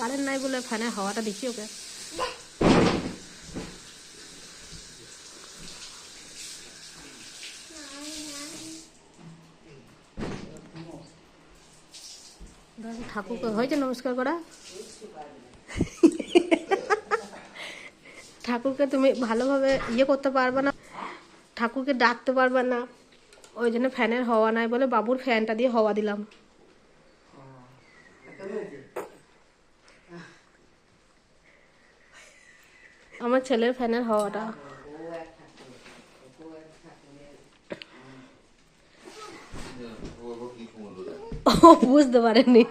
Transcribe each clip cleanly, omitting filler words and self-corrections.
Current নাই বলে ফ্যানের হাওয়াটা দিচ্ছি ওকে। ঠাকুরকে হয়েছে নমস্কার করা? ঠাকুরকে তুমি ভালোভাবে ইয়ে করতে পারবে না, ঠাকুরকে ডাকতে পারবে না, ওই জন্য ফ্যানের হাওয়া নাই বলে বাবুর ফ্যানটা দিয়ে হাওয়া দিলাম। আমার ছেলের ফ্যানের হাওয়াটা। ও বুঝতে পারেনি।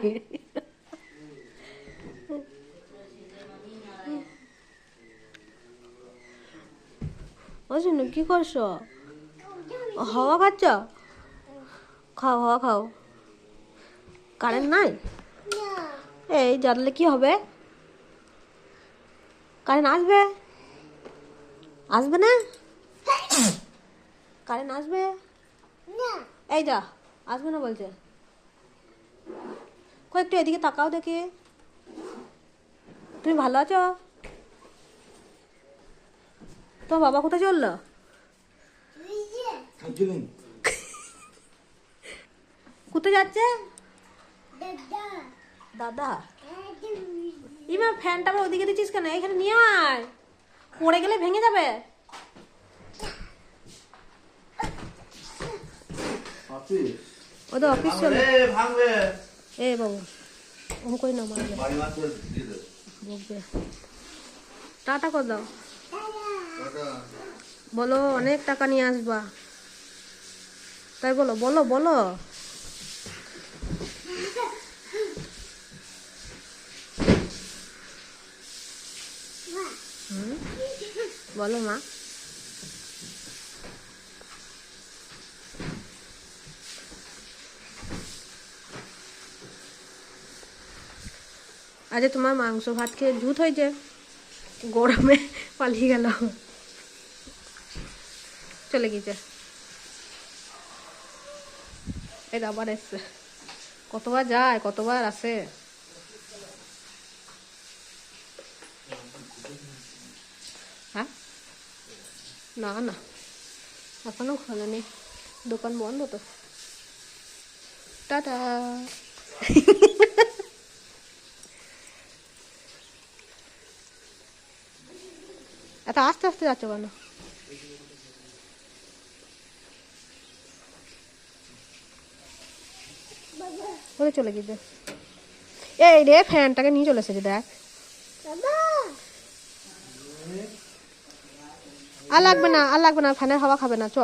বুঝলি কি করছো? হাওয়া খাচ্ছ? খাও হাওয়া খাও। কারেন্ট নাই? এই জ্বাললে কি হবে? কারেন্ট আসবে? আসবে না? কারেন্ট আসবে? এই যা আসবে না বলছে। একটু এদিকে তাকাও দেখি। তুমি ভালো আছো? তোমার বাবা কোথায় চললো? কোথায় যাচ্ছে? দাদা ইমা ফ্যানটা আবার ওদিকে দিচ্ছিস কেন? এখানে নিয়ে আয়, পড়ে গেলে ভেঙে যাবে। ওদের অফিস চলে এ বাবু ও কই না মারবে বকবে। টাটা কর দাও, বলো অনেক টাকা নিয়ে আসবা, তাই বলো বলো বলো। বলো মা। আরে তোমার মাংস ভাত খেয়ে জুত হয়েছে, গরমে পালিয়ে গেল, চলে গেছে। এই আবার এসছে, কতবার যায় কতবার আসে। হ্যাঁ না না এখনো খোলেনি, দোকান বন্ধ তো। টাটা। এত আস্তে আস্তে যাচ্ছ কেন? ওরে চলে গেছে। এই রে ফ্যানটাকে নিয়ে চলে এসেছে দেখ। আর লাগবে না আর লাগবে না, ফ্যানের হাওয়া খাবে না, চ।